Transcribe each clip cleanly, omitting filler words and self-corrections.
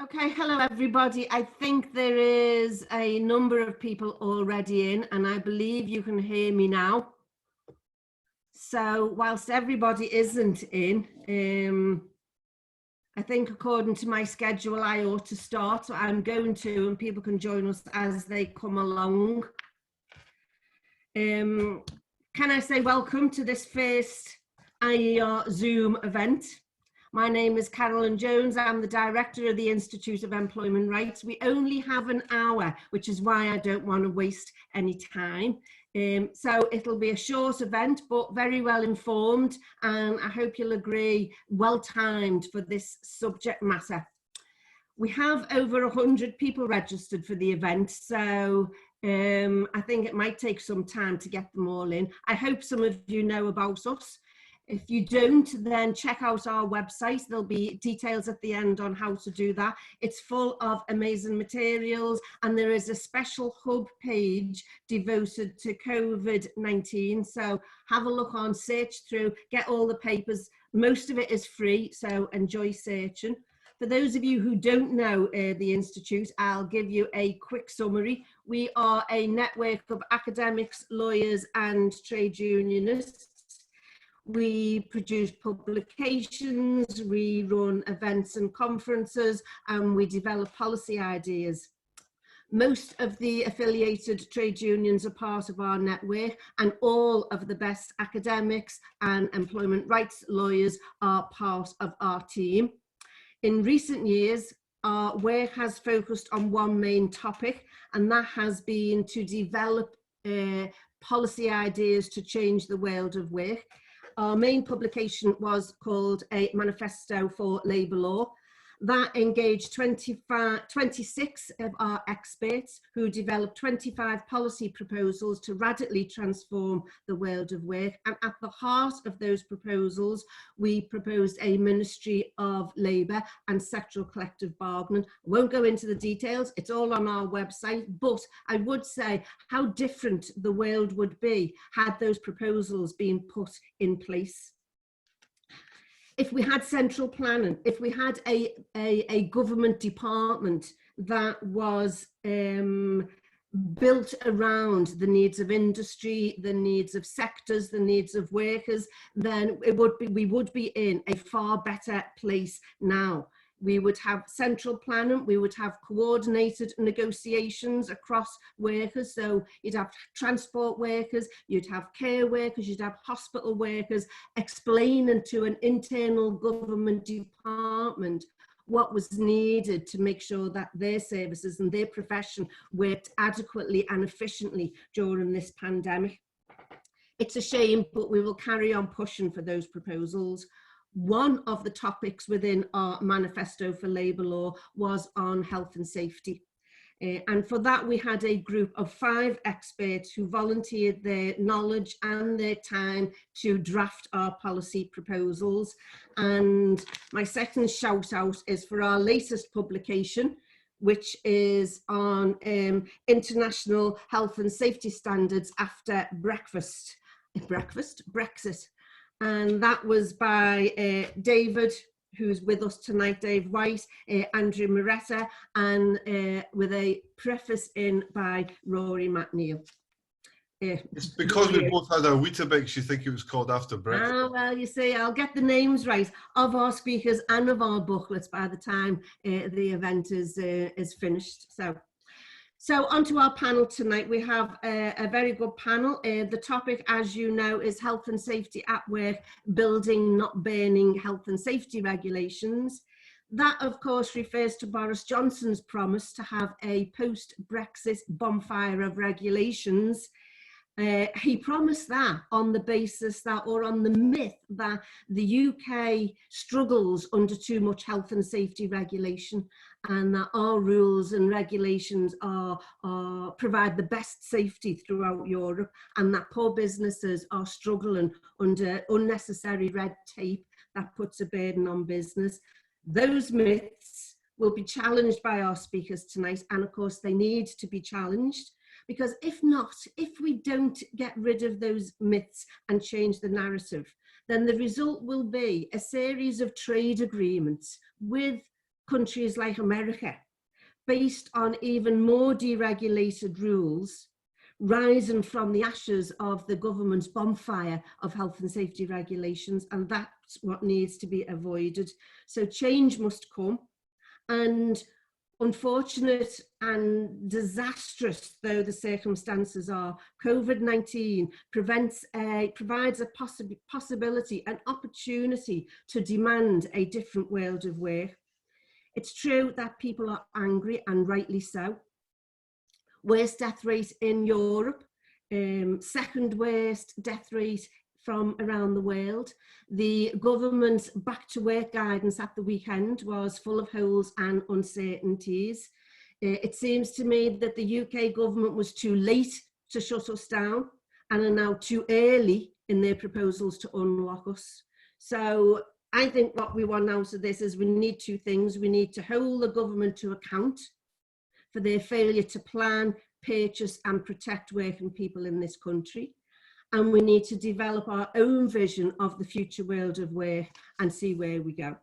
Okay, hello everybody. I think there is a number of people already in, and I believe you can hear me now. So whilst everybody isn't in, I think according to my schedule I ought to start. So I'm going to, and people can join us as they come along. Can I say welcome to this first IER Zoom event? My name is Carolyn Jones. I'm the director of the Institute of Employment Rights. We only have an hour, which is why I don't want to waste any time. So it'll be a short event, but very well informed, and I hope you'll agree, well timed for this subject matter. We have over 100 people registered for the event, so I think it might take some time to get them all in. I hope some of you know about us. If you don't, then check out our website. There'll be details at the end on how to do that. It's full of amazing materials, and there is a special hub page devoted to COVID-19. So have a look on, search through, get all the papers. Most of it is free, so enjoy searching. For those of you who don't know the Institute, I'll give you a quick summary. We are a network of academics, lawyers, and trade unionists. We produce publications, we run events and conferences, and we develop policy ideas. Most of the affiliated trade unions are part of our network, and all of the best academics and employment rights lawyers are part of our team. In recent years, our work has focused on one main topic, and that has been to develop policy ideas to change the world of work. Our main publication was called a Manifesto for Labour Law. That engaged 26 of our experts who developed 25 policy proposals to radically transform the world of work. And at the heart of those proposals, we proposed a Ministry of Labour and sectoral collective bargaining. I won't go into the details, it's all on our website, but I would say how different the world would be had those proposals been put in place. If we had central planning, if we had a government department that was built around the needs of industry, the needs of sectors, the needs of workers, then we would be in a far better place now. We would have central planning, we would have coordinated negotiations across workers. So you'd have transport workers, you'd have care workers, you'd have hospital workers explaining to an internal government department what was needed to make sure that their services and their profession worked adequately and efficiently during this pandemic. It's a shame, but we will carry on pushing for those proposals. One of the topics within our Manifesto for Labour Law was on health and safety. And for that, we had a group of 5 experts who volunteered their knowledge and their time to draft our policy proposals. And my second shout out is for our latest publication, which is on international health and safety standards after Brexit. And that was by David, who's with us tonight, Dave Whyte, Andrew Moretta, and with a preface in by Rory O'Neill. It's because we both had our Weetabix, you think it was called after Brexit. Ah, well, you see, I'll get the names right of our speakers and of our booklets by the time the event is finished. So onto our panel tonight. We have a very good panel. The topic, as you know, is health and safety at work, building, not burning health and safety regulations. That, of course, refers to Boris Johnson's promise to have a post-Brexit bonfire of regulations. He promised that on the basis that, or on the myth that the UK struggles under too much health and safety regulation, and that our rules and regulations provide the best safety throughout Europe, and that poor businesses are struggling under unnecessary red tape that puts a burden on business. Those myths will be challenged by our speakers tonight, and of course they need to be challenged. Because if not, if we don't get rid of those myths and change the narrative, then the result will be a series of trade agreements with countries like America, based on even more deregulated rules, rising from the ashes of the government's bonfire of health and safety regulations, and that's what needs to be avoided. So change must come, and unfortunate and disastrous though the circumstances are, COVID-19 provides a possibility, an opportunity to demand a different world of work. It's true that people are angry, and rightly so. Worst death rate in Europe, second worst death rate from around the world. The government's back to work guidance at the weekend was full of holes and uncertainties. It seems to me that the UK government was too late to shut us down and are now too early in their proposals to unlock us. So I think what we want out of this is we need two things. We need to hold the government to account for their failure to plan, purchase and protect working people in this country. And we need to develop our own vision of the future world of work and see where we go.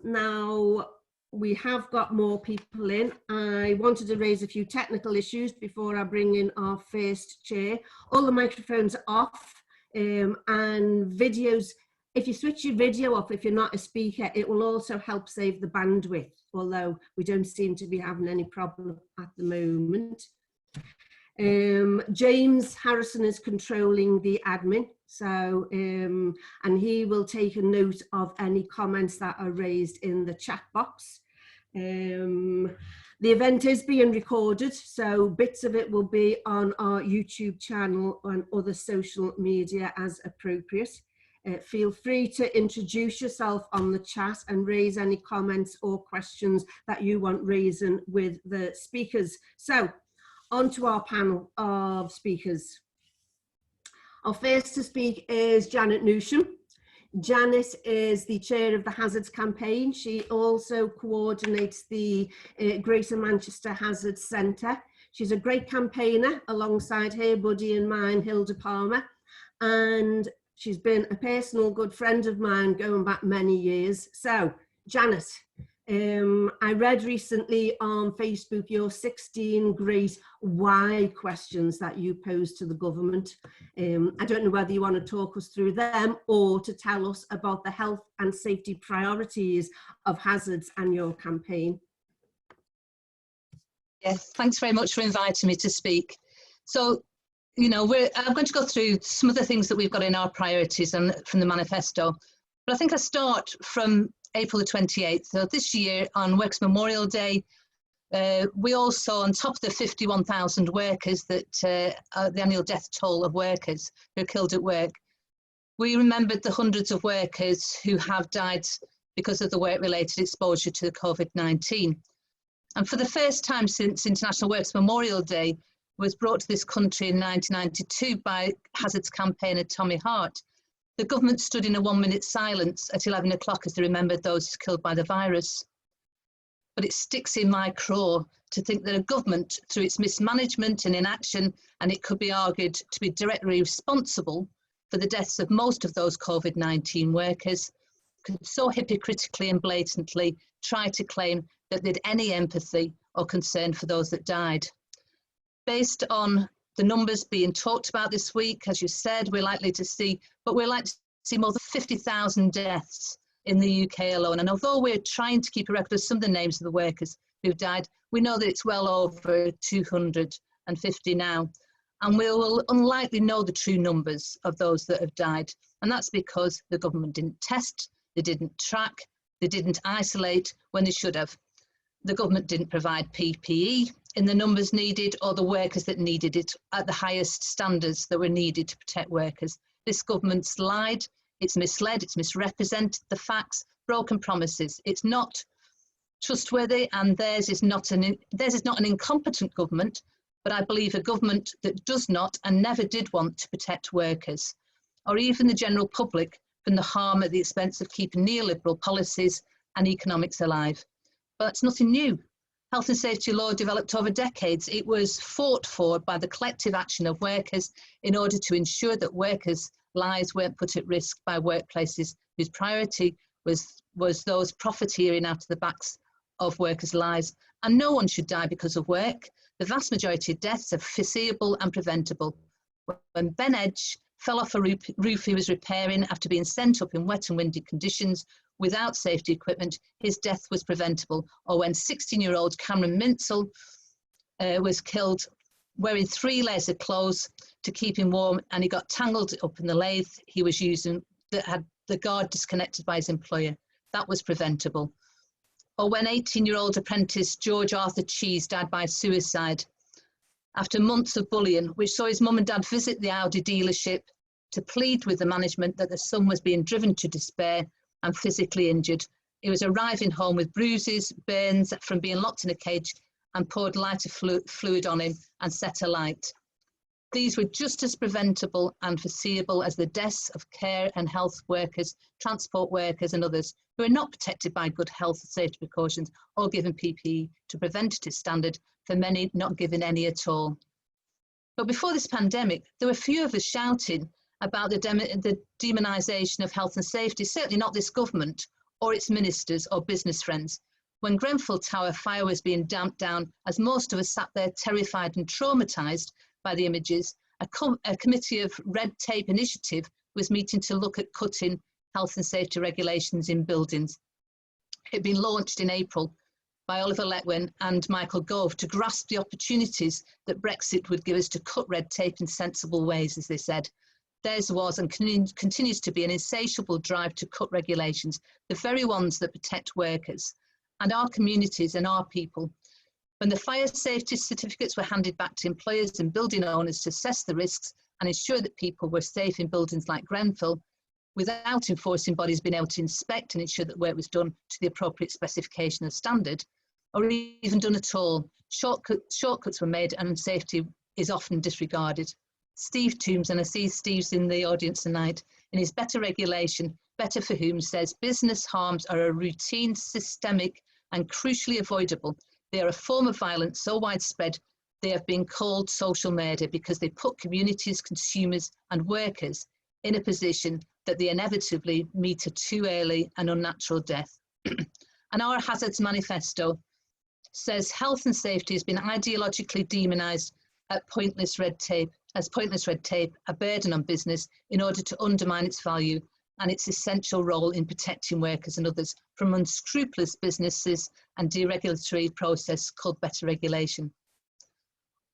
Now, we have got more people in. I wanted to raise a few technical issues before I bring in our first chair. All the microphones are off, and videos, if you switch your video off, if you're not a speaker, it will also help save the bandwidth, although we don't seem to be having any problem at the moment. James Harrison is controlling the admin, so and he will take a note of any comments that are raised in the chat box. The event is being recorded, so bits of it will be on our YouTube channel and other social media as appropriate. Feel free to introduce yourself on the chat and raise any comments or questions that you want raising with the speakers. So, on to our panel of speakers. Our first to speak is Janet Newsham. Janet is the chair of the Hazards Campaign. She also coordinates the Greater Manchester Hazards Centre. She's a great campaigner alongside her buddy and mine, Hilda Palmer, and she's been a personal good friend of mine going back many years. So, Janet, I read recently on Facebook your 16 great why questions that you posed to the government. I don't know whether you want to talk us through them or to tell us about the health and safety priorities of hazards and your campaign. Yes, thanks very much for inviting me to speak. So, you know, I'm going to go through some of the things that we've got in our priorities and from the manifesto. But I think I start from April the 28th. So this year on Workers' Memorial Day, we also, on top of the 51,000 workers that the annual death toll of workers who are killed at work, we remembered the hundreds of workers who have died because of the work-related exposure to the COVID-19. And for the first time since International Workers' Memorial Day was brought to this country in 1992 by hazards campaigner Tommy Hart, the government stood in a 1-minute silence at 11 o'clock as they remembered those killed by the virus. But it sticks in my craw to think that a government, through its mismanagement and inaction, and it could be argued to be directly responsible for the deaths of most of those COVID-19 workers, could so hypocritically and blatantly try to claim that they had any empathy or concern for those that died. Based on the numbers being talked about this week, as you said, we're likely to see more than 50,000 deaths in the UK alone. And although we're trying to keep a record of some of the names of the workers who've died, we know that it's well over 250 now. And we will unlikely know the true numbers of those that have died. And that's because the government didn't test, they didn't track, they didn't isolate when they should have. The government didn't provide PPE in the numbers needed or the workers that needed it at the highest standards that were needed to protect workers. This government's lied, it's misled, it's misrepresented the facts, broken promises. It's not trustworthy, and theirs is not an incompetent government, but I believe a government that does not and never did want to protect workers or even the general public from the harm at the expense of keeping neoliberal policies and economics alive. But it's nothing new. Health and safety law developed over decades. It was fought for by the collective action of workers in order to ensure that workers' lives weren't put at risk by workplaces whose priority was those profiteering out of the backs of workers' lives. And no one should die because of work. The vast majority of deaths are foreseeable and preventable. When Ben Edge fell off a roof he was repairing after being sent up in wet and windy conditions without safety equipment, his death was preventable. Or when 16-year-old Cameron Minsell was killed wearing 3 layers of clothes to keep him warm, and he got tangled up in the lathe he was using that had the guard disconnected by his employer. That was preventable. Or when 18-year-old apprentice George Arthur Cheese died by suicide after months of bullying, which saw his mum and dad visit the Audi dealership to plead with the management that the son was being driven to despair and physically injured. He was arriving home with bruises, burns from being locked in a cage, and poured lighter fluid on him and set alight. These were just as preventable and foreseeable as the deaths of care and health workers, transport workers and others who are not protected by good health and safety precautions or given PPE to preventative standard, for many not given any at all. But before this pandemic, there were few of us shouting about the demonisation of health and safety, certainly not this government or its ministers or business friends. When Grenfell Tower fire was being damped down, as most of us sat there terrified and traumatised by the images, a committee of red tape initiative was meeting to look at cutting health and safety regulations in buildings. It had been launched in April by Oliver Letwin and Michael Gove to grasp the opportunities that Brexit would give us to cut red tape in sensible ways, as they said. Theirs was and continues to be an insatiable drive to cut regulations, the very ones that protect workers and our communities and our people. When the fire safety certificates were handed back to employers and building owners to assess the risks and ensure that people were safe in buildings like Grenfell, without enforcing bodies being able to inspect and ensure that work was done to the appropriate specification or standard, or even done at all, shortcuts were made and safety is often disregarded. Steve Toombs, and I see Steve's in the audience tonight, in his Better Regulation, Better for Whom, says business harms are a routine, systemic and crucially avoidable. They are a form of violence so widespread they have been called social murder because they put communities, consumers and workers in a position that they inevitably meet a too early and unnatural death. And our Hazards Manifesto says health and safety has been ideologically demonised as pointless red tape, a burden on business in order to undermine its value and its essential role in protecting workers and others from unscrupulous businesses and deregulatory process called better regulation.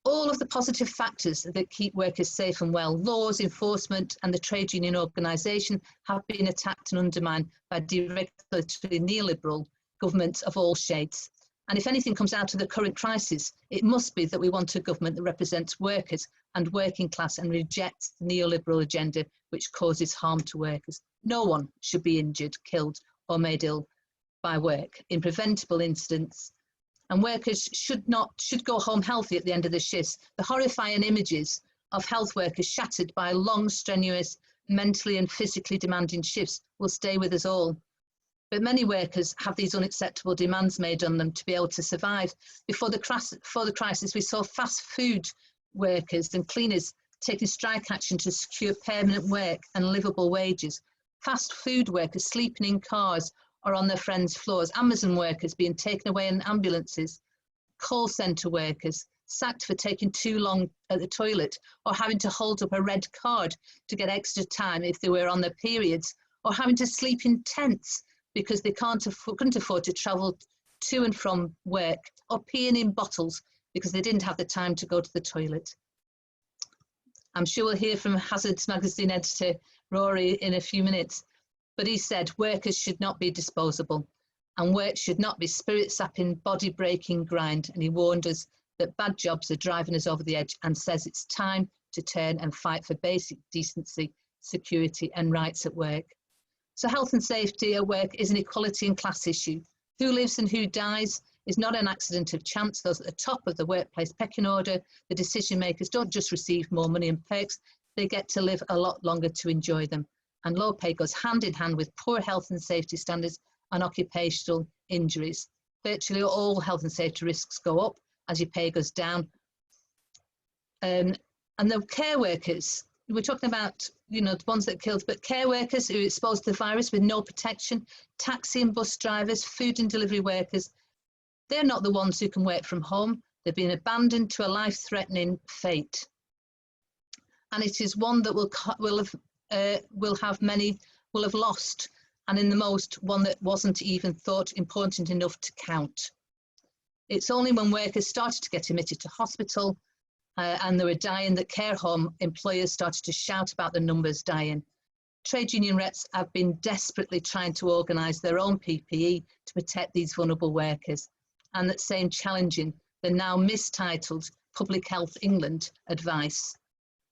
All of the positive factors that keep workers safe and well, laws, enforcement and the trade union organisation, have been attacked and undermined by deregulatory neoliberal governments of all shades. And if anything comes out of the current crisis, it must be that we want a government that represents workers and working class and rejects the neoliberal agenda which causes harm to workers. No one should be injured, killed or made ill by work in preventable incidents, and workers should go home healthy at the end of the shifts. The horrifying images of health workers shattered by long, strenuous, mentally and physically demanding shifts will stay with us all. But many workers have these unacceptable demands made on them to be able to survive. Before the crisis, we saw fast food workers and cleaners taking strike action to secure permanent work and livable wages. Fast food workers sleeping in cars or on their friends' floors. Amazon workers being taken away in ambulances. Call centre workers sacked for taking too long at the toilet or having to hold up a red card to get extra time if they were on their periods, or having to sleep in tents because they couldn't afford to travel to and from work, or peeing in bottles because they didn't have the time to go to the toilet. I'm sure we'll hear from Hazards magazine editor Rory in a few minutes, but he said workers should not be disposable and work should not be spirit-sapping, body-breaking grind, and he warned us that bad jobs are driving us over the edge and says it's time to turn and fight for basic decency, security and rights at work. So health and safety at work is an equality and class issue. Who lives and who dies is not an accident of chance. Those at the top of the workplace pecking order, the decision makers, don't just receive more money and perks, they get to live a lot longer to enjoy them. And low pay goes hand in hand with poor health and safety standards and occupational injuries. Virtually all health and safety risks go up as your pay goes down. And the care workers, we're talking about, you know, the ones that killed, but care workers who are exposed to the virus with no protection, taxi and bus drivers, food and delivery workers, they're not the ones who can work from home. They've been abandoned to a life-threatening fate. And it is one that will have lost, and in the most, one that wasn't even thought important enough to count. It's only when workers started to get admitted to hospital and they were dying that care home employers started to shout about the numbers dying. Trade union reps have been desperately trying to organise their own PPE to protect these vulnerable workers, and that same challenging the now mistitled Public Health England advice.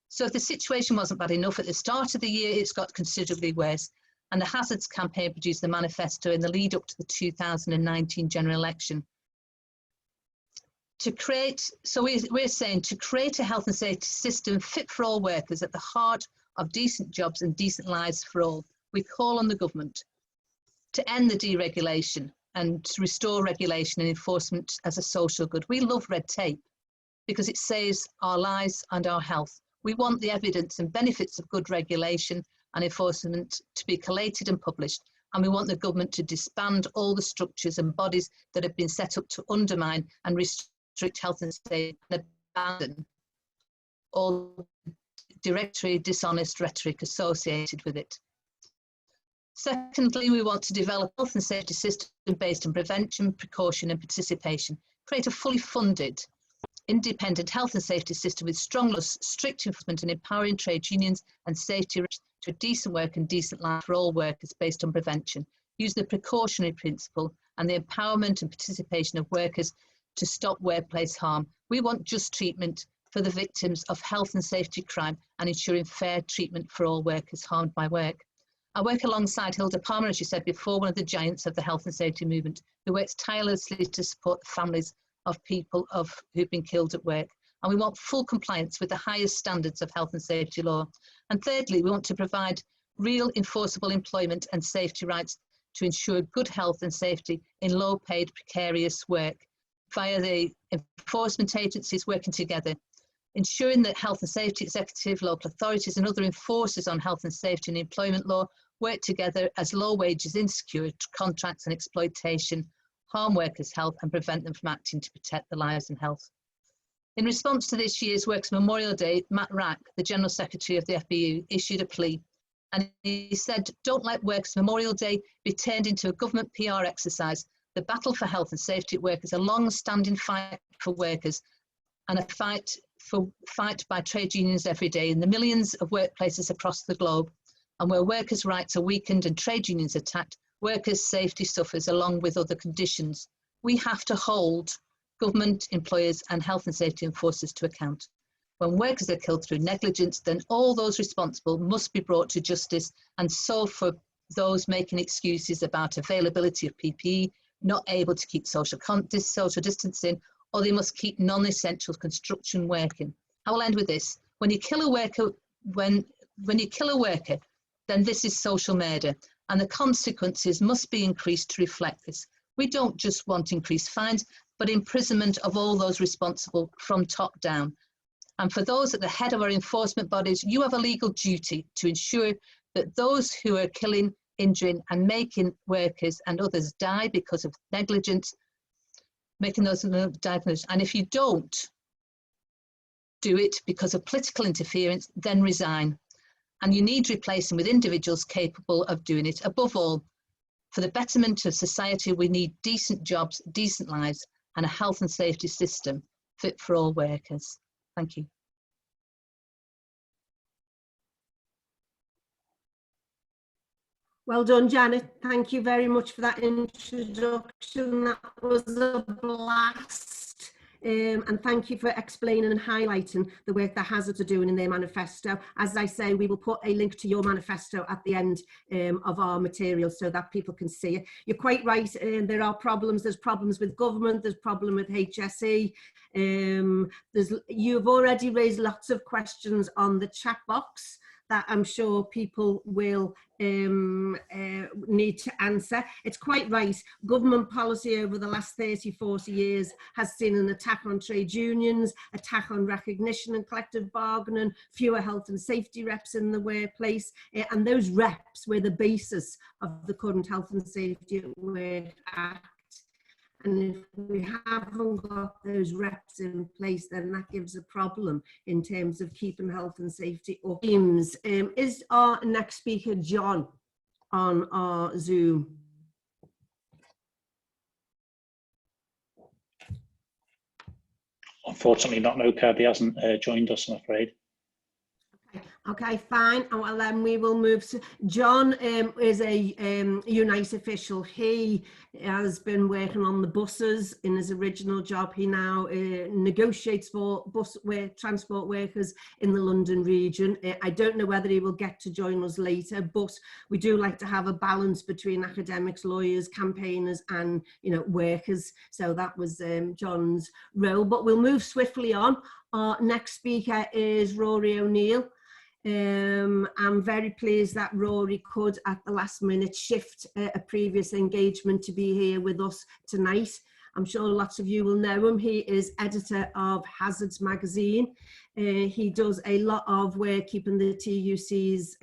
So if the situation wasn't bad enough at the start of the year, it's got considerably worse. And the Hazards campaign produced the manifesto in the lead up to the 2019 general election. We're saying to create a health and safety system fit for all workers at the heart of decent jobs and decent lives for all. We call on the government to end the deregulation and to restore regulation and enforcement as a social good. We love red tape because it saves our lives and our health. We want the evidence and benefits of good regulation and enforcement to be collated and published, and we want the government to disband all the structures and bodies that have been set up to undermine and restrict health and safety and abandon all directory dishonest rhetoric associated with it. Secondly, we want to develop a health and safety system based on prevention, precaution and participation, create a fully funded independent health and safety system with strong laws, strict enforcement and empowering trade unions and safety to a decent work and decent life for all workers based on prevention, use the precautionary principle and the empowerment and participation of workers to stop workplace harm. We want just treatment for the victims of health and safety crime and ensuring fair treatment for all workers harmed by work. I work alongside Hilda Palmer, as you said before, one of the giants of the health and safety movement, who works tirelessly to support the families of people who've been killed at work. And we want full compliance with the highest standards of health and safety law. And thirdly, we want to provide real enforceable employment and safety rights to ensure good health and safety in low-paid, precarious work via the enforcement agencies working together, ensuring that health and safety executive, local authorities and other enforcers on health and safety and employment law work together as low wages, insecure contracts and exploitation harm workers' health and prevent them from acting to protect their lives and health. In response to this year's Works Memorial Day, Matt Rack, the General Secretary of the FBU, issued a plea, and he said, "Don't let Works Memorial Day be turned into a government PR exercise. The battle for health and safety at work is a long-standing fight for workers and a fight by trade unions every day in the millions of workplaces across the globe, and where workers' rights are weakened and trade unions attacked, workers' safety suffers along with other conditions. We have to hold government, employers and health and safety enforcers to account. When workers are killed through negligence, then all those responsible must be brought to justice, and so for those making excuses about availability of PPE, not able to keep social distancing, or they must keep non-essential construction working." I will end with this. When you kill a worker, when you kill a worker, then this is social murder, and the consequences must be increased to reflect this. We don't just want increased fines, but imprisonment of all those responsible from top down. And for those at the head of our enforcement bodies, you have a legal duty to ensure that those who are killing, injuring and making workers and others die because of negligence, making those diagnoses. And if you don't do it because of political interference, then resign. And you need replacing with individuals capable of doing it. Above all, for the betterment of society, we need decent jobs, decent lives, and a health and safety system fit for all workers. Thank you. Well done, Janet. Thank you very much for that introduction. That was a blast. And thank you for explaining and highlighting the work that Hazards are doing in their manifesto. As I say, we will put a link to your manifesto at the end of our material so that people can see it. You're quite right, there are problems. There's problems with government, there's problem with HSE. You've already raised lots of questions on the chat box. that I'm sure people will need to answer. It's quite right. Government policy over the last 30, 40 years has seen an attack on trade unions, attack on recognition and collective bargaining, fewer health and safety reps in the workplace, and those reps were the basis of the current Health and Safety at Work Act. And if we haven't got those reps in place, then that gives a problem in terms of keeping health and safety up. Is our next speaker John on our Zoom? Unfortunately not, no, Kirby hasn't joined us, I'm afraid. Okay, fine. Well, then we will move. John is a Unite official. He has been working on the buses in his original job. He now negotiates for transport workers in the London region. I don't know whether he will get to join us later, but we do like to have a balance between academics, lawyers, campaigners, and workers. So that was John's role. But we'll move swiftly on. Our next speaker is Rory O'Neill. I'm very pleased that Rory could at the last minute shift a previous engagement to be here with us tonight. I'm sure lots of you will know him. He is editor of Hazards magazine. He does a lot of work keeping the TUC's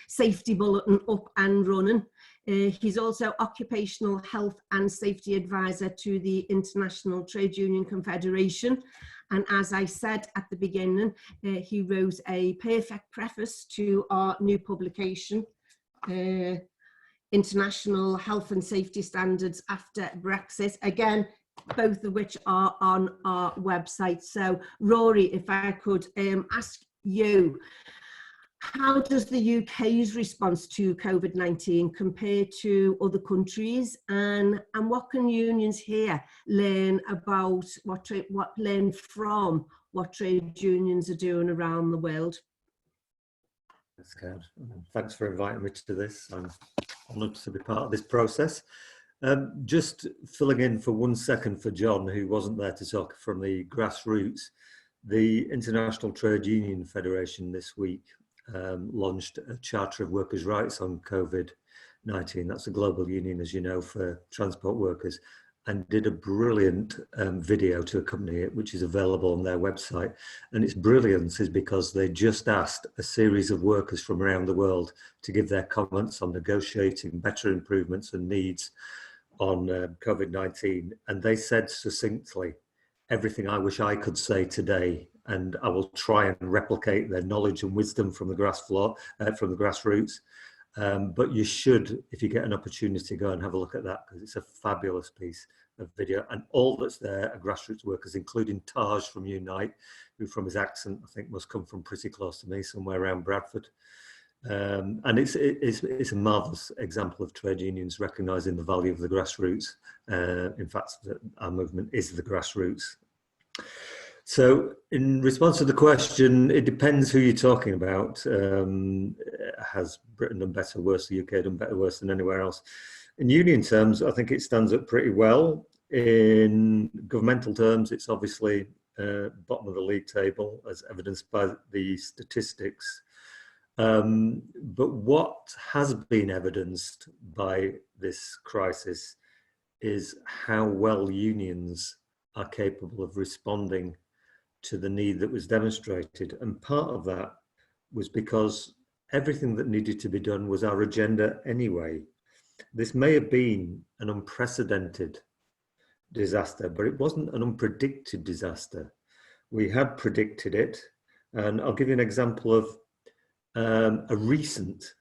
safety bulletin up and running. He's also occupational health and safety advisor to the International Trade Union Confederation. And as I said at the beginning, he wrote a perfect preface to our new publication, International Health and Safety Standards After Brexit. Again, both of which are on our website. So Rory, if I could ask you, how does the UK's response to COVID-19 compare to other countries, and what can unions here learn about learn from what trade unions are doing around the world? That's good. Thanks for inviting me to this. I'm honoured to be part of this process. Just filling in for 1 second for John, who wasn't there to talk from the grassroots. The International Trade Union Federation this week launched a Charter of Workers' Rights on COVID-19. That's a global union, as you know, for transport workers, and did a brilliant video to accompany it, which is available on their website. And its brilliance is because they just asked a series of workers from around the world to give their comments on negotiating better improvements and needs on COVID-19. And they said succinctly, everything I wish I could say today, and I will try and replicate their knowledge and wisdom from the grassroots. But you should, if you get an opportunity, go and have a look at that, because it's a fabulous piece of video. And all that's there are grassroots workers, including Taj from Unite, who from his accent, I think must come from pretty close to me, somewhere around Bradford. And it's a marvellous example of trade unions recognising the value of the grassroots. In fact, our movement is the grassroots. So in response to the question, it depends who you're talking about. Has Britain done better, worse? The UK done better, worse than anywhere else? In union terms, I think it stands up pretty well. In governmental terms, it's obviously bottom of the league table, as evidenced by the statistics. But what has been evidenced by this crisis is how well unions are capable of responding to the need that was demonstrated. And part of that was because everything that needed to be done was our agenda anyway. This may have been an unprecedented disaster, but it wasn't an unpredicted disaster. We had predicted it. And I'll give you an example of a recent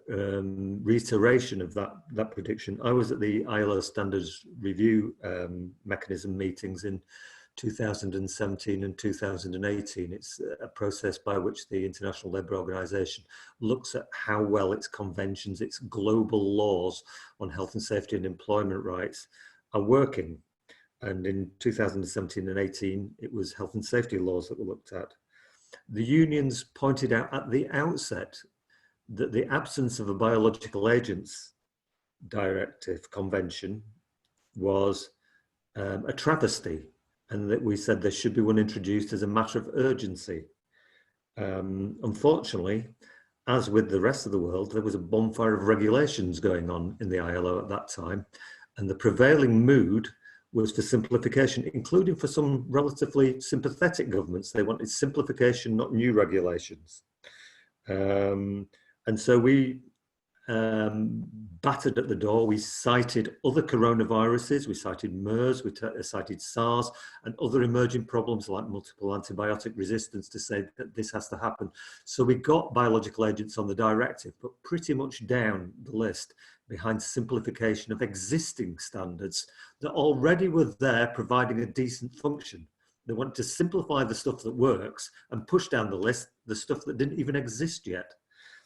reiteration of that prediction. I was at the ILO Standards Review Mechanism meetings in 2017 and 2018. It's a process by which the International Labour Organization looks at how well its conventions, its global laws on health and safety and employment rights are working. And in 2017 and 18, it was health and safety laws that were looked at. The unions pointed out at the outset that the absence of a biological agents directive convention was a travesty, and that we said there should be one introduced as a matter of urgency. Unfortunately, as with the rest of the world, there was a bonfire of regulations going on in the ILO at that time. And the prevailing mood was for simplification, including for some relatively sympathetic governments. They wanted simplification, not new regulations. And so we battered at the door. We cited other coronaviruses, we cited MERS, we cited SARS and other emerging problems like multiple antibiotic resistance to say that this has to happen. So we got biological agents on the directive, but pretty much down the list behind simplification of existing standards that already were there providing a decent function. They wanted to simplify the stuff that works and push down the list the stuff that didn't even exist yet.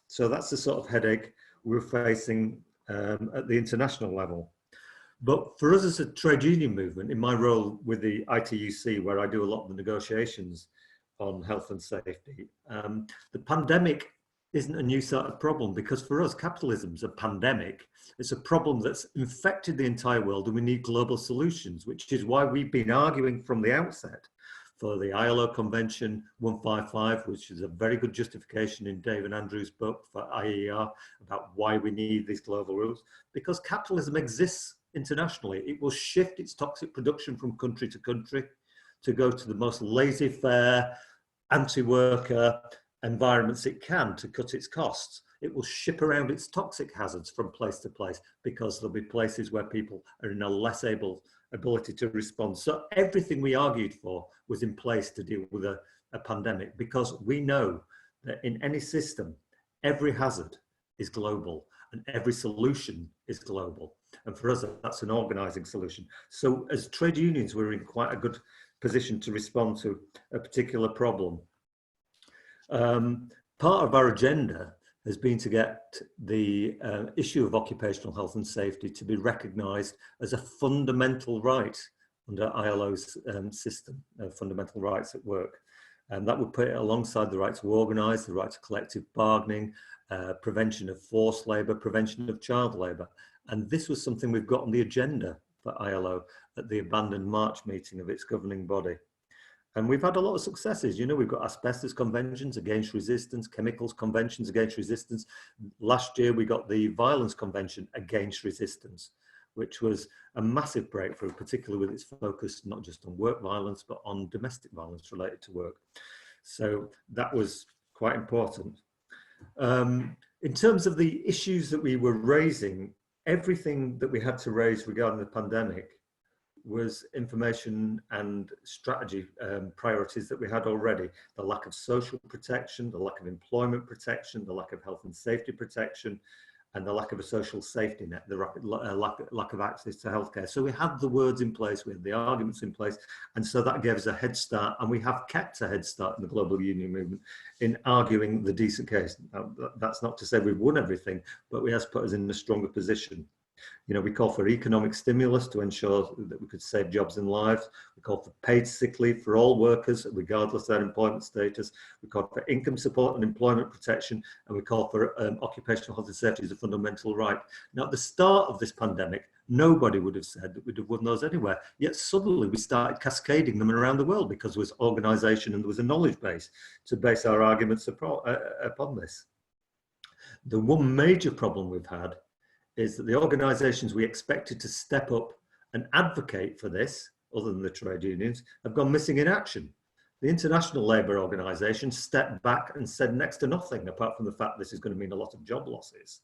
So that's the sort of headache we're facing at the international level. But for us as a trade union movement, in my role with the ITUC, where I do a lot of the negotiations on health and safety, the pandemic isn't a new sort of problem, because for us, capitalism's a pandemic. It's a problem that's infected the entire world, and we need global solutions, which is why we've been arguing from the outset for the ILO Convention 155, which is a very good justification in Dave and Andrew's book for IER about why we need these global rules, because capitalism exists internationally. It will shift its toxic production from country to country to go to the most laissez-faire, anti-worker environments it can to cut its costs. It will ship around its toxic hazards from place to place, because there'll be places where people are in a less ability to respond. So everything we argued for was in place to deal with a pandemic, because we know that in any system, every hazard is global and every solution is global. And for us, that's an organizing solution. So as trade unions, we're in quite a good position to respond to a particular problem. Part of our agenda has been to get the issue of occupational health and safety to be recognised as a fundamental right under ILO's system of fundamental rights at work. And that would put it alongside the right to organise, the right to collective bargaining, prevention of forced labour, prevention of child labour. And this was something we've got on the agenda for ILO at the abandoned March meeting of its governing body. And we've had a lot of successes. You know, we've got asbestos conventions against resistance, chemicals conventions against resistance. Last year, we got the violence convention against resistance, which was a massive breakthrough, particularly with its focus not just on work violence, but on domestic violence related to work. So that was quite important. In terms of the issues that we were raising, everything that we had to raise regarding the pandemic was information and strategy priorities that we had already. The lack of social protection, the lack of employment protection, the lack of health and safety protection, and the lack of a social safety net, the lack of access to healthcare. So we had the words in place, we had the arguments in place, and so that gave us a head start, and we have kept a head start in the global union movement in arguing the decent case. Now, that's not to say we've won everything, but it has put us in a stronger position. You know, we call for economic stimulus to ensure that we could save jobs and lives. We call for paid sick leave for all workers, regardless of their employment status. We call for income support and employment protection. And we call for occupational health and safety as a fundamental right. Now, at the start of this pandemic, nobody would have said that we'd have won those anywhere. Yet suddenly we started cascading them around the world because there was organisation and there was a knowledge base to base our arguments upon this. The one major problem we've had is that the organisations we expected to step up and advocate for this, other than the trade unions, have gone missing in action. The International Labour Organization stepped back and said next to nothing, apart from the fact this is going to mean a lot of job losses.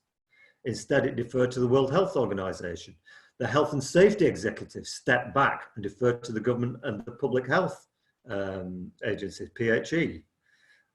Instead, it deferred to the World Health Organization. The Health and Safety Executive stepped back and deferred to the government and the Public Health Agency, PHE.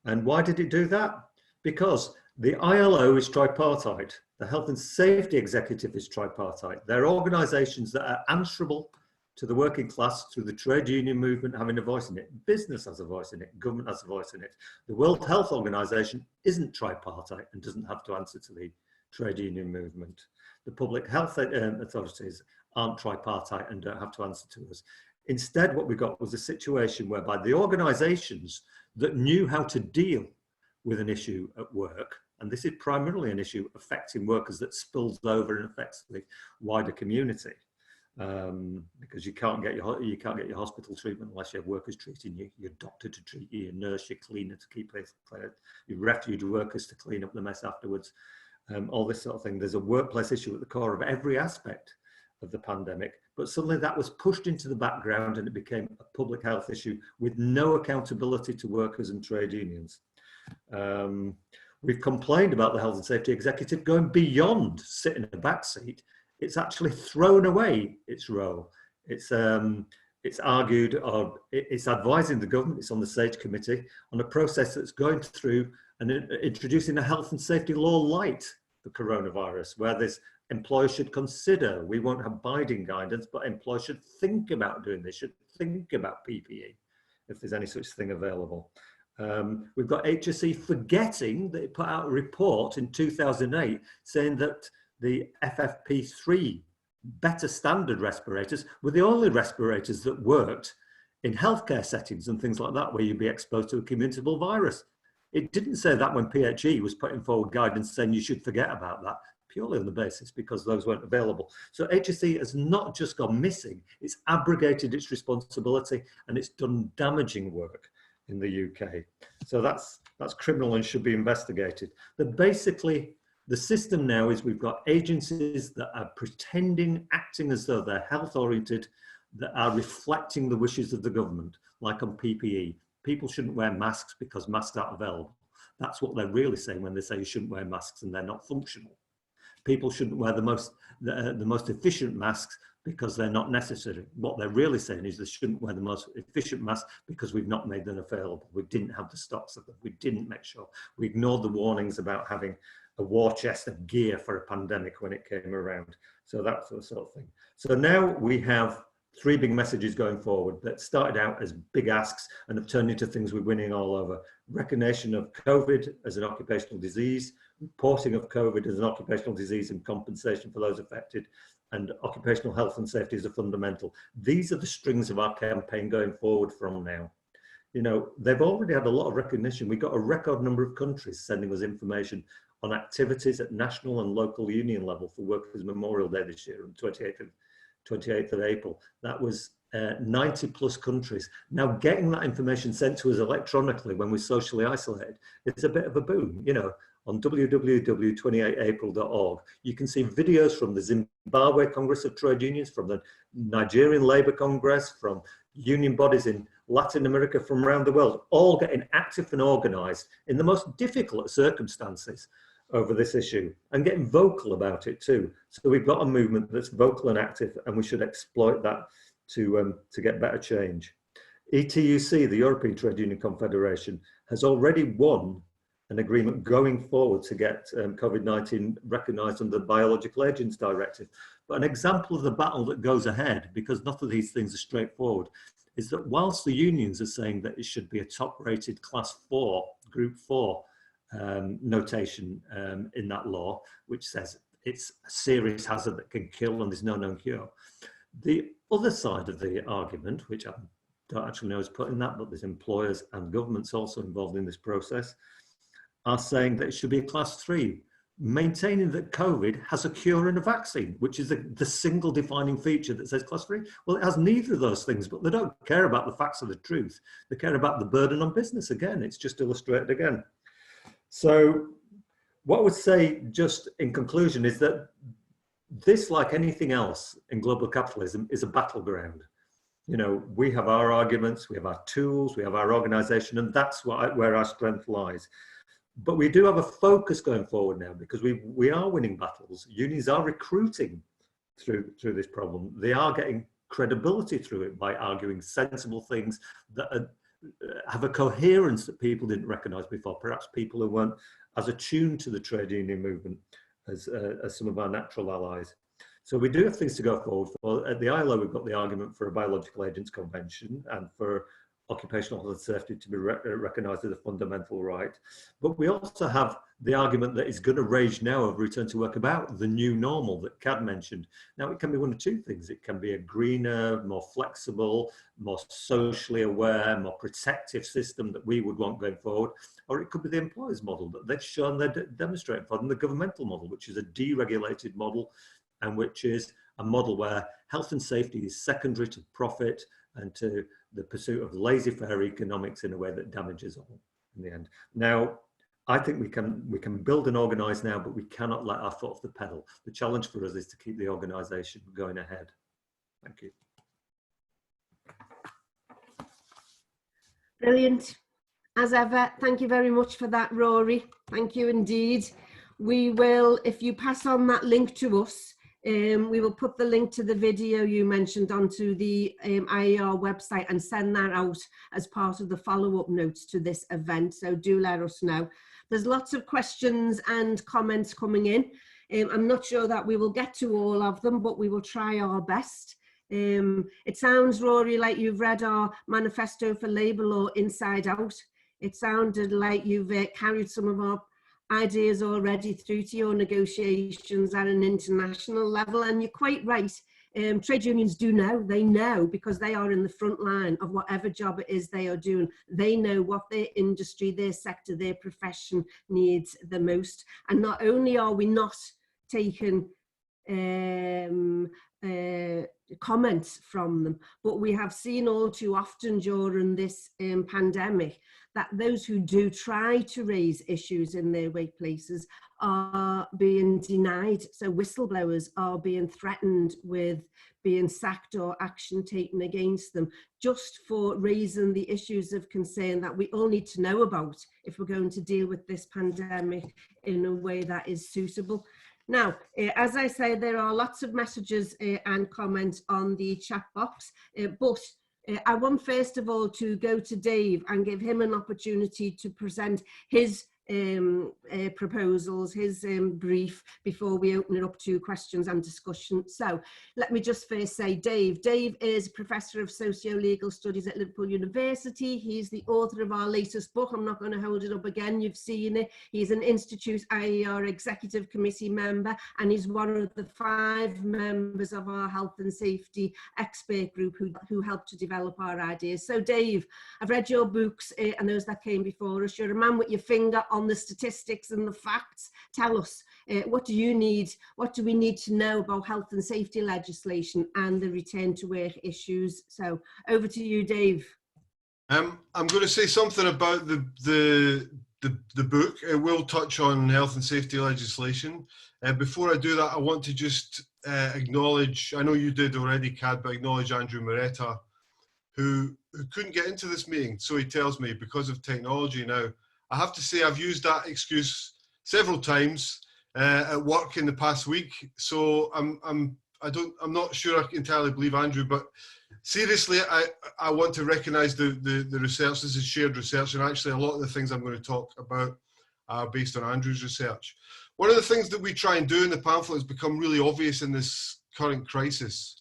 And why did it do that? Because the ILO is tripartite. The Health and Safety Executive is tripartite. They're organisations that are answerable to the working class through the trade union movement having a voice in it. Business has a voice in it. Government has a voice in it. The World Health Organization isn't tripartite and doesn't have to answer to the trade union movement. The public health authorities aren't tripartite and don't have to answer to us. Instead, what we got was a situation whereby the organisations that knew how to deal with an issue at work, and this is primarily an issue affecting workers that spills over and affects the wider community, because you can't get your hospital treatment unless you have workers treating you, your doctor to treat you, your nurse, your cleaner to keep it clean, your refuge workers to clean up the mess afterwards, all this sort of thing. There's a workplace issue at the core of every aspect of the pandemic, but suddenly that was pushed into the background and it became a public health issue with no accountability to workers and trade unions. We've complained about the Health and Safety Executive going beyond sitting in a back seat. It's actually thrown away its role. It's argued, or it's advising the government, it's on the SAGE committee, on a process that's going through and introducing a health and safety law light for coronavirus, where this employers should consider, we won't have binding guidance, but employers should think about doing this, should think about PPE, if there's any such thing available. We've got HSE forgetting that it put out a report in 2008 saying that the FFP3 better standard respirators were the only respirators that worked in healthcare settings and things like that, where you'd be exposed to a communicable virus. It didn't say that when PHE was putting forward guidance saying you should forget about that, purely on the basis because those weren't available. So HSE has not just gone missing, it's abrogated its responsibility and it's done damaging work in the UK. So that's criminal and should be investigated. Basically, the system now is we've got agencies that are pretending, acting as though they're health oriented, that are reflecting the wishes of the government, like on PPE. People shouldn't wear masks because masks aren't available. That's what they're really saying when they say you shouldn't wear masks and they're not functional. People shouldn't wear the most efficient masks because they're not necessary. What they're really saying is they shouldn't wear the most efficient masks because we've not made them available. We didn't have the stocks of them. We didn't make sure. We ignored the warnings about having a war chest of gear for a pandemic when it came around. So that's the sort of thing. So now we have three big messages going forward that started out as big asks and have turned into things we're winning all over. Recognition of COVID as an occupational disease, reporting of COVID as an occupational disease and compensation for those affected, and occupational health and safety as a fundamental. These are the strings of our campaign going forward from now. You know, they've already had a lot of recognition. We got a record number of countries sending us information on activities at national and local union level for Workers' Memorial Day this year on 28th of April. That was 90 plus countries. Now getting that information sent to us electronically when we're socially isolated, it's a bit of a boon. You know, on www.28april.org, you can see videos from the Zimbabwe Congress of Trade Unions, from the Nigerian Labour Congress, from union bodies in Latin America, from around the world, all getting active and organised in the most difficult circumstances over this issue and getting vocal about it too. So we've got a movement that's vocal and active, and we should exploit that to get better change. ETUC, the European Trade Union Confederation, has already won an agreement going forward to get COVID-19 recognised under the Biological Agents Directive. But an example of the battle that goes ahead, because none of these things are straightforward, is that whilst the unions are saying that it should be a top-rated class 4, group 4 notation in that law, which says it's a serious hazard that can kill and there's no known cure. The other side of the argument, which I don't actually know is put in that, but there's employers and governments also involved in this process, are saying that it should be a class 3, maintaining that COVID has a cure and a vaccine, which is the single defining feature that says class 3. Well, it has neither of those things, but they don't care about the facts of the truth. They care about the burden on business. Again, it's just illustrated again. So what I would say just in conclusion is that this, like anything else in global capitalism, is a battleground. You know, we have our arguments, we have our tools, we have our organization, and that's where our strength lies. But we do have a focus going forward now because we are winning battles. Unions are recruiting through this problem. They are getting credibility through it by arguing sensible things that have a coherence that people didn't recognize before. Perhaps people who weren't as attuned to the trade union movement as some of our natural allies. So we do have things to go forward for. At the ILO, we've got the argument for a biological agents convention and for occupational health and safety to be recognised as a fundamental right. But we also have the argument that is going to rage now of return to work about the new normal that Cad mentioned. Now, it can be one of two things. It can be a greener, more flexible, more socially aware, more protective system that we would want going forward, or it could be the employers' model that they've shown they're demonstrating for them, the governmental model, which is a deregulated model and which is a model where health and safety is secondary to profit and to the pursuit of laissez-faire economics in a way that damages all in the end. Now, I think we can build and organise now, but we cannot let our foot off the pedal. The challenge for us is to keep the organisation going ahead. Thank you. Brilliant. As ever, thank you very much for that, Rory. Thank you indeed. We will, if you pass on that link to us, we will put the link to the video you mentioned onto the IER website and send that out as part of the follow-up notes to this event. So do let us know. There's lots of questions and comments coming in. I'm not sure that we will get to all of them, but we will try our best. It sounds, Rory, like you've read our manifesto for labour law inside out. It sounded like you've carried some of our ideas already through to your negotiations at an international level, and you're quite right. Trade unions do know, they know, because they are in the front line of whatever job it is they are doing. They know what their industry, their sector, their profession needs the most. And not only are we not taking comments from them, but we have seen all too often during this pandemic that those who do try to raise issues in their workplaces are being denied. So whistleblowers are being threatened with being sacked or action taken against them just for raising the issues of concern that we all need to know about if we're going to deal with this pandemic in a way that is suitable. Now, as I say, there are lots of messages and comments on the chat box, but I want first of all to go to Dave and give him an opportunity to present his proposals, his brief, before we open it up to questions and discussion. So let me just first say Dave. Dave is Professor of Socio-Legal Studies at Liverpool University. He's the author of our latest book. I'm not going to hold it up again, you've seen it. He's an Institute IER Executive Committee member, and he's one of the 5 members of our health and safety expert group who helped to develop our ideas. So Dave, I've read your books and those that came before us. You're a man with your finger on the statistics and the facts. Tell us, what do you need? What do we need to know about health and safety legislation and the return to work issues? So over to you, Dave. I'm going to say something about the book. It will touch on health and safety legislation. Before I do that, I want to just acknowledge, I know you did already, Cad, but acknowledge Andrew Moretta, who couldn't get into this meeting, so he tells me, because of technology. Now, I have to say I've used that excuse several times at work in the past week, so I'm not sure I entirely believe Andrew, but seriously, I want to recognise the research. This is shared research, and actually a lot of the things I'm going to talk about are based on Andrew's research. One of the things that we try and do in the pamphlet has become really obvious in this current crisis.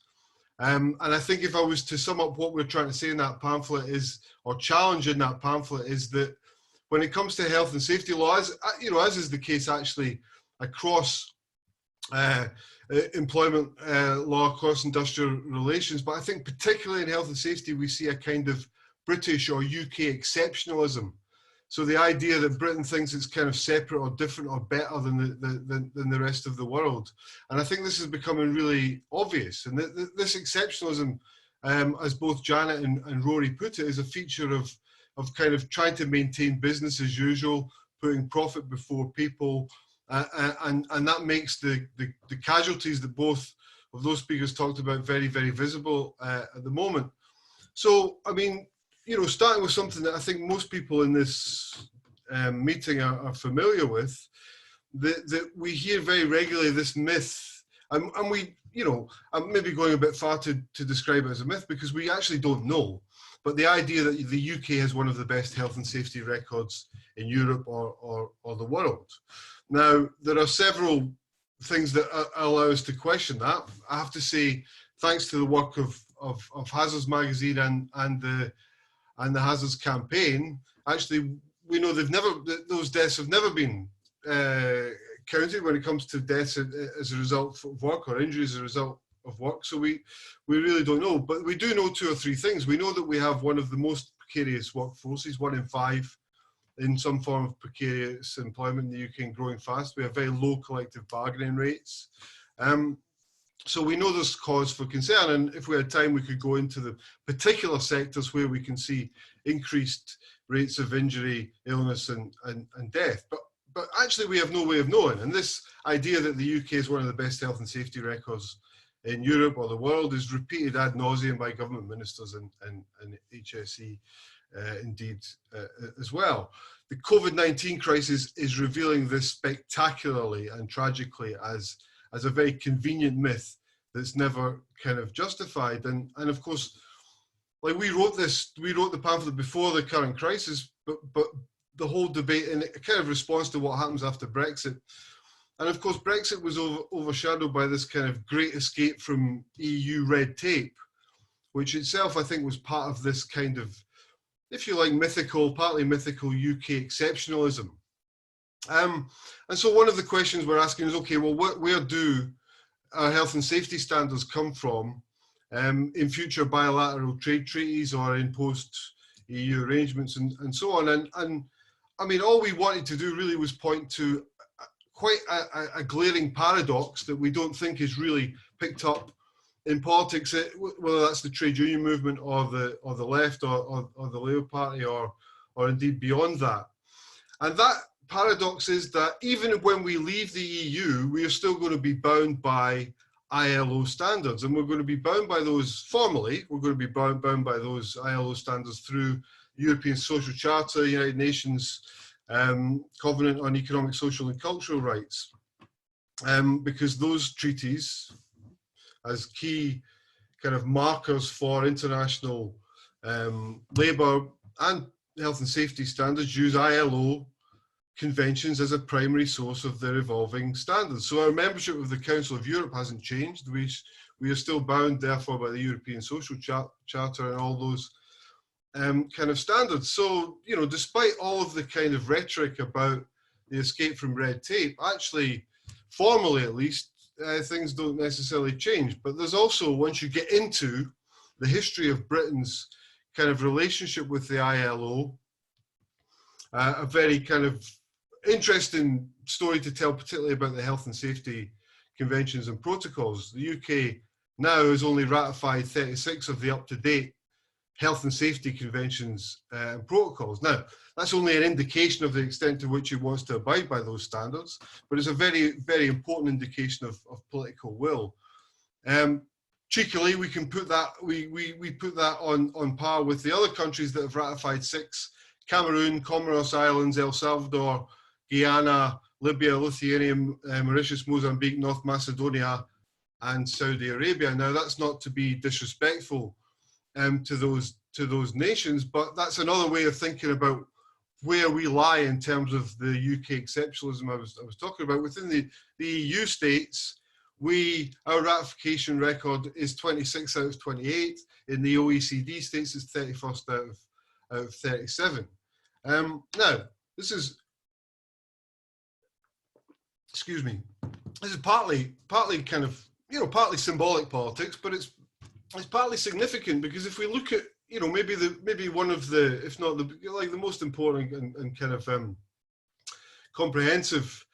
And I think if I was to sum up what we're trying to say in that pamphlet is, or challenge in that pamphlet, is that when it comes to health and safety laws, as is the case actually across employment law, across industrial relations, but I think particularly in health and safety, we see a kind of British or UK exceptionalism. So the idea that Britain thinks it's kind of separate or different or better than the rest of the world. And I think this is becoming really obvious. And this exceptionalism, as both Janet and Rory put it, is a feature of kind of trying to maintain business as usual, putting profit before people, and that makes the casualties that both of those speakers talked about very, very visible at the moment. So, I mean, starting with something that I think most people in this meeting are familiar with, that we hear very regularly this myth, and we, I'm maybe going a bit far to describe it as a myth, because we actually don't know. But the idea that the UK has one of the best health and safety records in Europe or the world. Now, there are several things that allow us to question that. I have to say, thanks to the work of Hazards Magazine and the Hazards campaign, actually, we know those deaths have never been counted when it comes to deaths as a result of work or injuries as a result of work. So we really don't know, but we do know 2 or 3 things. We know that we have one of the most precarious workforces, 1 in 5 in some form of precarious employment in the UK, and growing fast. We have very low collective bargaining rates. So we know there's cause for concern, and if we had time, we could go into the particular sectors where we can see increased rates of injury, illness, and death. But actually, we have no way of knowing. And this idea that the UK is one of the best health and safety records in Europe or the world is repeated ad nauseum by government ministers and HSE indeed as well. The COVID-19 crisis is revealing this spectacularly and tragically as a very convenient myth that's never kind of justified. And of course, like we wrote the pamphlet before the current crisis, but the whole debate in it kind of responds to what happens after Brexit. And of course, Brexit was overshadowed by this kind of great escape from EU red tape, which itself, I think, was part of this kind of, if you like, partly mythical UK exceptionalism. And so one of the questions we're asking is, okay, well, where do our health and safety standards come from in future bilateral trade treaties or in post-EU arrangements and so on? And I mean, all we wanted to do really was point to quite a glaring paradox that we don't think is really picked up in politics, whether that's the trade union movement or the left or the Labour Party or indeed beyond that. And that paradox is that even when we leave the EU, we are still going to be bound by ILO standards, and we're going to be bound by those formally. We're going to be bound by those ILO standards through the European Social Charter, United Nations Covenant on Economic, Social and Cultural Rights, because those treaties, as key kind of markers for international labour and health and safety standards, use ILO conventions as a primary source of their evolving standards. So our membership of the Council of Europe hasn't changed. We are still bound, therefore, by the European Social Charter and all those kind of standards. So, you know, despite all of the kind of rhetoric about the escape from red tape, actually, formally at least, things don't necessarily change. But there's also, once you get into the history of Britain's kind of relationship with the ILO, a very kind of interesting story to tell, particularly about the health and safety conventions and protocols. The UK now has only ratified 36 of the up-to-date health and safety conventions and protocols. Now, that's only an indication of the extent to which it wants to abide by those standards, but it's a very, very important indication of political will. Cheekily, we can put that we put that on par with the other countries that have ratified 6: Cameroon, Comoros Islands, El Salvador, Guyana, Libya, Lithuania, Mauritius, Mozambique, North Macedonia, and Saudi Arabia. Now, that's not to be disrespectful to those nations, but that's another way of thinking about where we lie in terms of the UK exceptionalism I was talking about. Within the EU states, our ratification record is 26 out of 28. In the OECD states, it's 31st out of 37. Now, this is, excuse me, this is partly kind of, you know, partly symbolic politics, but it's partly significant, because if we look at, you know, maybe one of the, if not the most important and kind of comprehensive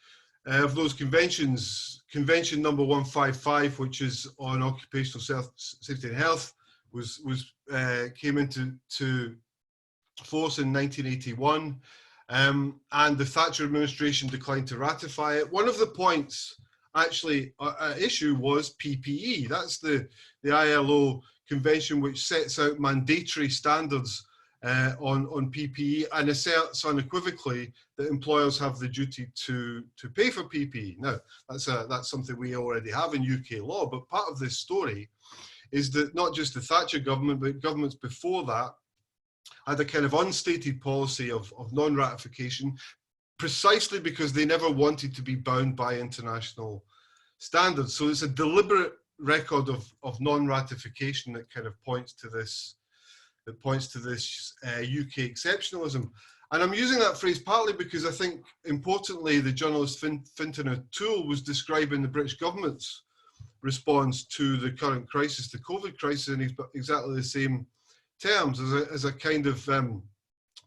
of those conventions, Convention number 155, which is on occupational safety and health, came into force in 1981, and the Thatcher administration declined to ratify it. One of the points actually at issue was PPE. That's the ILO convention which sets out mandatory standards on PPE and asserts unequivocally that employers have the duty to pay for PPE. Now, that's something we already have in UK law, but part of this story is that not just the Thatcher government, but governments before that had a kind of unstated policy of non-ratification, precisely because they never wanted to be bound by international standards. So it's a deliberate record of non-ratification that kind of points to this UK exceptionalism. And I'm using that phrase partly because I think, importantly, the journalist Fintan O'Toole was describing the British government's response to the current crisis, the COVID crisis, in exactly the same terms, as a kind of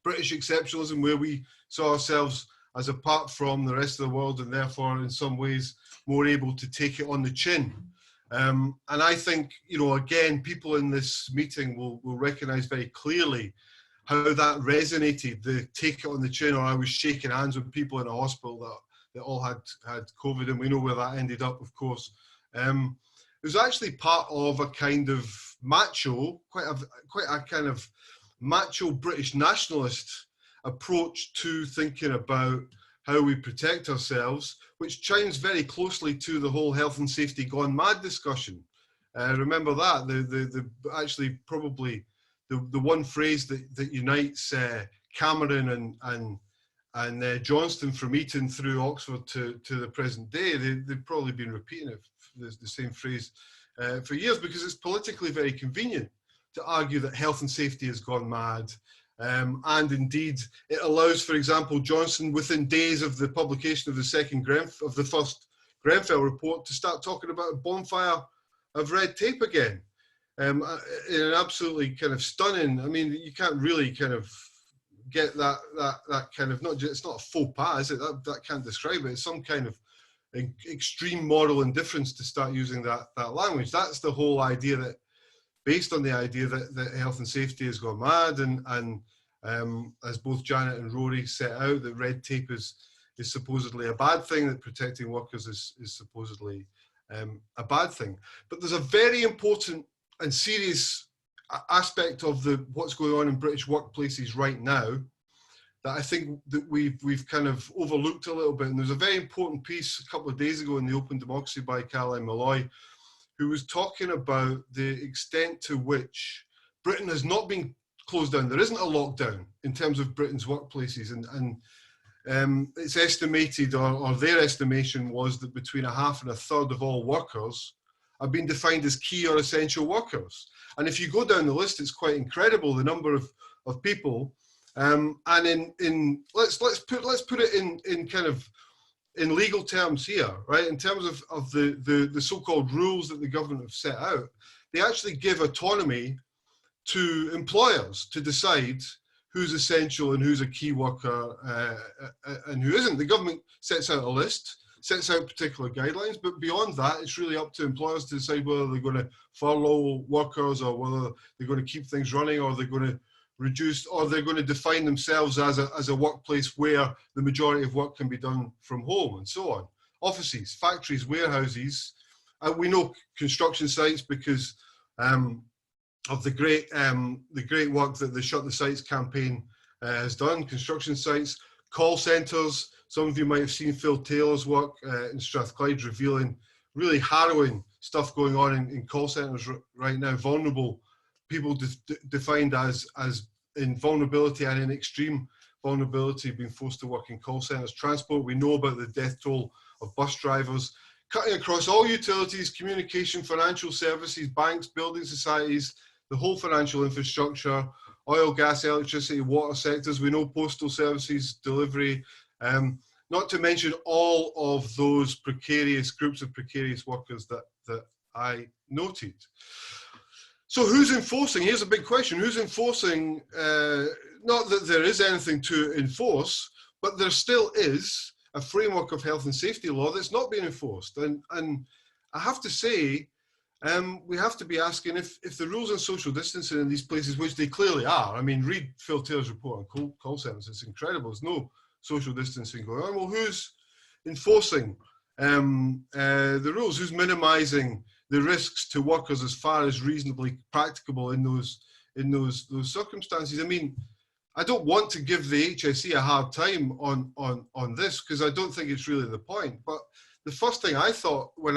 British exceptionalism where we saw ourselves as apart from the rest of the world and therefore in some ways more able to take it on the chin And I think, you know, again, people in this meeting will recognise very clearly how that resonated, the take it on the chin, or I was shaking hands with people in a hospital that all had COVID, and we know where that ended up, of course. It was actually part of a kind of macho, quite a kind of macho British nationalist approach to thinking about how we protect ourselves, which chimes very closely to the whole health and safety gone mad discussion. Remember that, actually probably the one phrase that unites Cameron and Johnston from Eton through Oxford to the present day. They've probably been repeating it, the same phrase, for years, because it's politically very convenient to argue that health and safety has gone mad. And indeed, it allows, for example, Johnson, within days of the publication of the first Grenfell report, to start talking about a bonfire of red tape again. In an absolutely kind of stunning, I mean, you can't really kind of get that kind of, it's not a faux pas, is it? That can't describe it. It's some kind of extreme moral indifference to start using that language. That's the whole idea, that based on the idea that health and safety has gone mad, and as both Janet and Rory set out, that red tape is supposedly a bad thing, that protecting workers is supposedly a bad thing. But there's a very important and serious aspect of what's going on in British workplaces right now that I think that we've kind of overlooked a little bit. And there's a very important piece a couple of days ago in the Open Democracy by Caroline Malloy, who was talking about the extent to which Britain has not been closed down. There isn't a lockdown in terms of Britain's workplaces, and it's estimated, or their estimation was, that between a half and a third of all workers have been defined as key or essential workers. And if you go down the list, it's quite incredible, the number of people. And let's put it in kind of in legal terms here, right? In terms of the so-called rules that the government have set out, they actually give autonomy to employers to decide who's essential and who's a key worker and who isn't. The government sets out a list, sets out particular guidelines, but beyond that, it's really up to employers to decide whether they're going to furlough workers, or whether they're going to keep things running, or they're going to reduce, or they're going to define themselves as a workplace where the majority of work can be done from home, and so on. Offices, factories, warehouses. We know construction sites because of the great work that the Shut the Sites campaign has done. Construction sites, call centres. Some of you might have seen Phil Taylor's work in Strathclyde, revealing really harrowing stuff going on in call centres right now. Vulnerable people defined as in vulnerability and in extreme vulnerability, being forced to work in call centres. Transport, we know about the death toll of bus drivers. Cutting across all utilities, communication, financial services, banks, building societies, the whole financial infrastructure, oil, gas, electricity, water sectors. We know postal services, delivery, not to mention all of those precarious groups of precarious workers that I noted. So who's enforcing? Here's a big question. Who's enforcing? Not that there is anything to enforce, but there still is a framework of health and safety law that's not being enforced. And I have to say, we have to be asking if the rules on social distancing in these places, which they clearly are. I mean, read Phil Taylor's report on call centres. It's incredible. There's no social distancing going on. Well, who's enforcing the rules? Who's minimising the risks to workers as far as reasonably practicable in those circumstances? I mean, I don't want to give the HSE a hard time on this, because I don't think it's really the point. But the first thing I thought when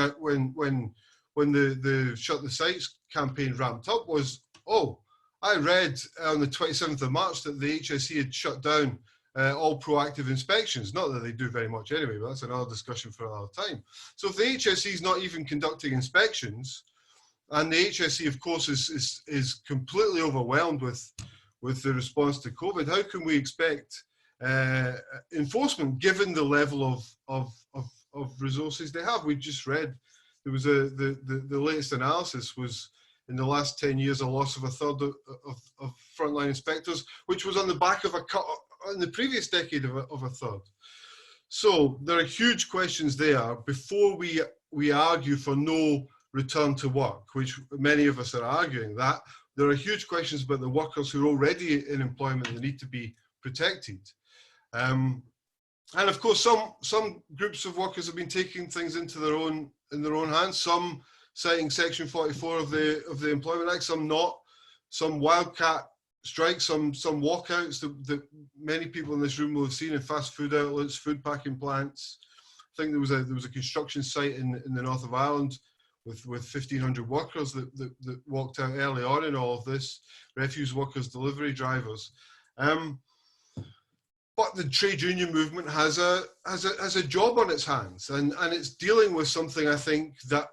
the Shut the Sites campaign ramped up was, oh, I read on the 27th of March that the HSE had shut down all proactive inspections. Not that they do very much anyway, but that's another discussion for another time. So if the HSE is not even conducting inspections, and the HSE, of course, is completely overwhelmed with the response to COVID, how can we expect enforcement given the level of resources they have? We just read there was the latest analysis was, in the last 10 years, a loss of a third of frontline inspectors, which was on the back of a cut in the previous decade of a third. So there are huge questions there before we argue for no return to work, which many of us are arguing, that there are huge questions about the workers who are already in employment and need to be protected. And of course, some groups of workers have been taking things into their own hands. Some citing Section 44 of the Employment Act, some not. Some wildcat strikes, some walkouts that many people in this room will have seen in fast food outlets, food packing plants. I think there was a construction site in the north of Ireland with 1,500 workers that walked out early on in all of this. Refuse workers, delivery drivers. But the trade union movement has a job on its hands, and it's dealing with something, I think, that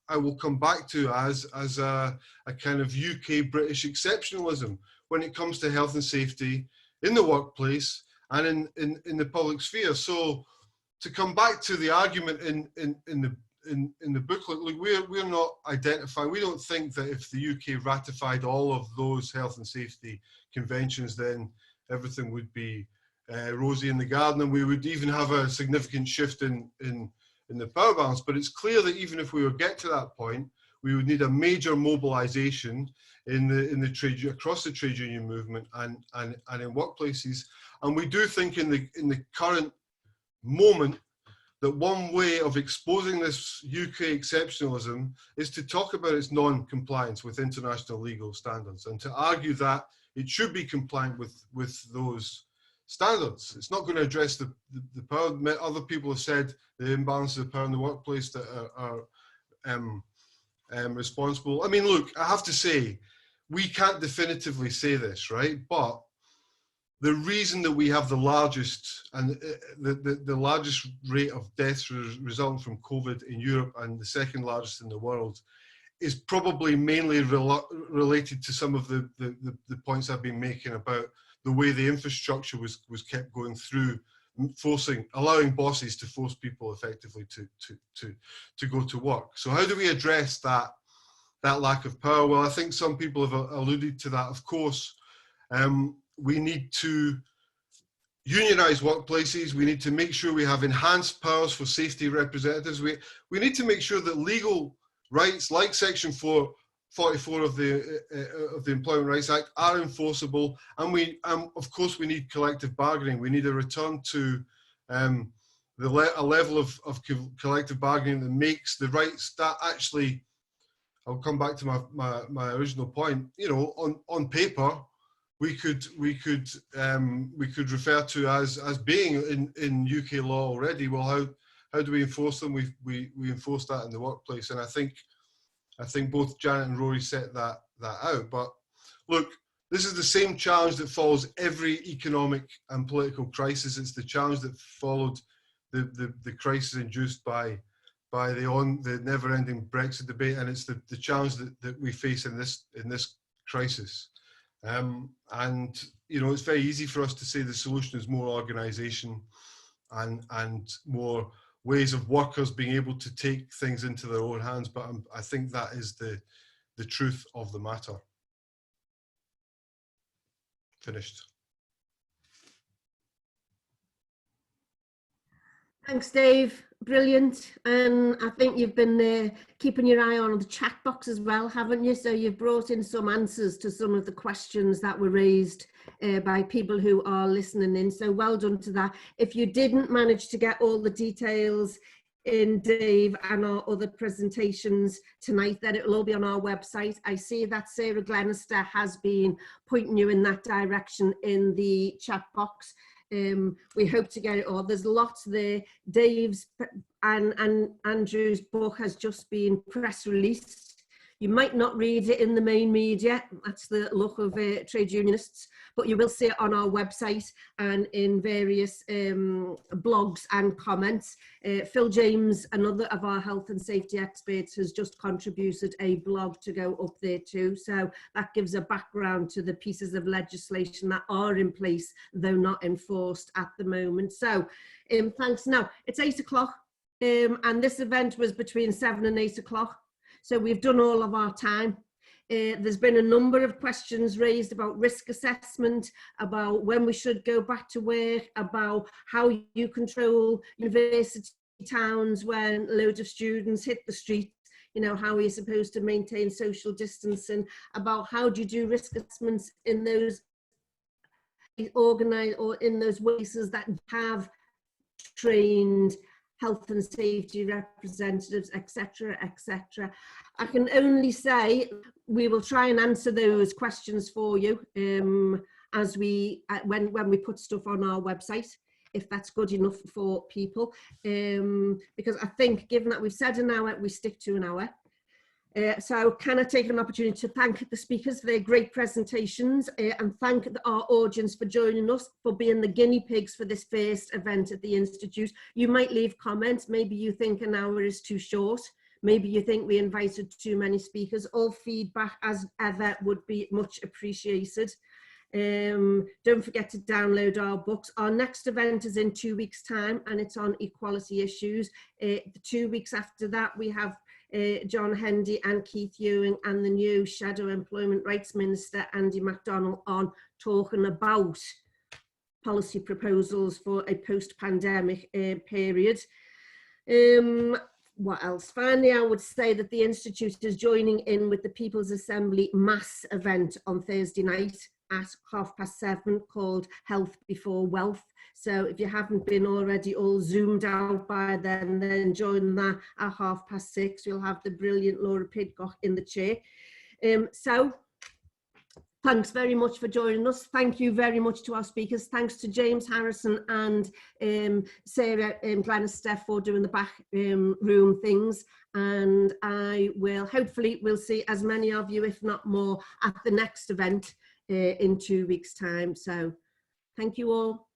I will come back to as a kind of UK British exceptionalism when it comes to health and safety in the workplace and in the public sphere. So to come back to the argument in the booklet, look, we're not identifying. We don't think that if the UK ratified all of those health and safety conventions, then everything would be rosy in the garden, and we would even have a significant shift in the power balance. But it's clear that even if we were get to that point, we would need a major mobilisation in the trade across the trade union movement and in workplaces. And we do think in the current moment that one way of exposing this UK exceptionalism is to talk about its non-compliance with international legal standards and to argue that it should be compliant with those standards. It's not going to address the power. Other people have said the imbalances of power in the workplace that are responsible. I mean, look, I have to say, we can't definitively say this, right? But the reason that we have the largest and the largest rate of deaths resulting from COVID in Europe and the second largest in the world is probably mainly related to some of the points I've been making about the way the infrastructure was kept going through, allowing bosses to force people effectively to go to work. So how do we address that lack of power? Well, I think some people have alluded to that. Of course, we need to unionize workplaces. We need to make sure we have enhanced powers for safety representatives. We need to make sure that legal rights like Section 44 of the Employment Rights Act are enforceable, and of course we need collective bargaining. We need a return to a level of collective bargaining that makes the rights that actually, I'll come back to my original point, you know, on paper we could refer to as being in UK law already. Well, how do we enforce them? We enforce that in the workplace, and I think both Janet and Rory set that out. But look, this is the same challenge that follows every economic and political crisis. It's the challenge that followed the crisis induced by the never-ending Brexit debate, and it's the challenge that we face in this crisis. And you know, it's very easy for us to say the solution is more organisation and more ways of workers being able to take things into their own hands, but I think that is the truth of the matter. Finished. Thanks, Dave. Brilliant. And I think you've been keeping your eye on the chat box as well, haven't you? So you've brought in some answers to some of the questions that were raised by people who are listening in. So well done to that. If you didn't manage to get all the details in Dave and our other presentations tonight, then it will all be on our website. I see that Sarah Glenister has been pointing you in that direction in the chat box. We hope to get it all. There's lots there. Dave's and Andrew's book has just been press released. You might not read it in the main media, that's the luck of trade unionists, but you will see it on our website and in various blogs and comments. Phil James, another of our health and safety experts, has just contributed a blog to go up there too. So that gives a background to the pieces of legislation that are in place, though not enforced at the moment. So thanks. Now, it's 8 o'clock and this event was between 7 and 8 o'clock. So we've done all of our time. There's been a number of questions raised about risk assessment, about when we should go back to work, about how you control university towns when loads of students hit the street. you know, how are you supposed to maintain social distancing, about how do you do risk assessments in those organized or in those places that have trained health and safety representatives, etc., etc. I can only say we will try and answer those questions for you as we when we put stuff on our website, if that's good enough for people, because I think, given that we've said an hour, we stick to an hour. So can I take an opportunity to thank the speakers for their great presentations and thank our audience for joining us, for being the guinea pigs for this first event at the Institute. You might leave comments. Maybe you think an hour is too short. Maybe you think we invited too many speakers. All feedback, as ever, would be much appreciated. Don't forget to download our books. Our next event is in 2 weeks' time, and it's on equality issues. The 2 weeks after that, we have John Hendy and Keith Ewing and the new Shadow Employment Rights Minister, Andy MacDonald, on talking about policy proposals for a post-pandemic period. What else? Finally, I would say that the Institute is joining in with the People's Assembly mass event on Thursday night at 7:30 called Health Before Wealth. So if you haven't been already all zoomed out by then join that at 6:30. We'll have the brilliant Laura Pidcock in the chair. So thanks very much for joining us. Thank you very much to our speakers. Thanks to James Harrison and Sarah Glenister for doing the back room things. And I will, hopefully, we'll see as many of you, if not more, at the next event in 2 weeks' time. So thank you all.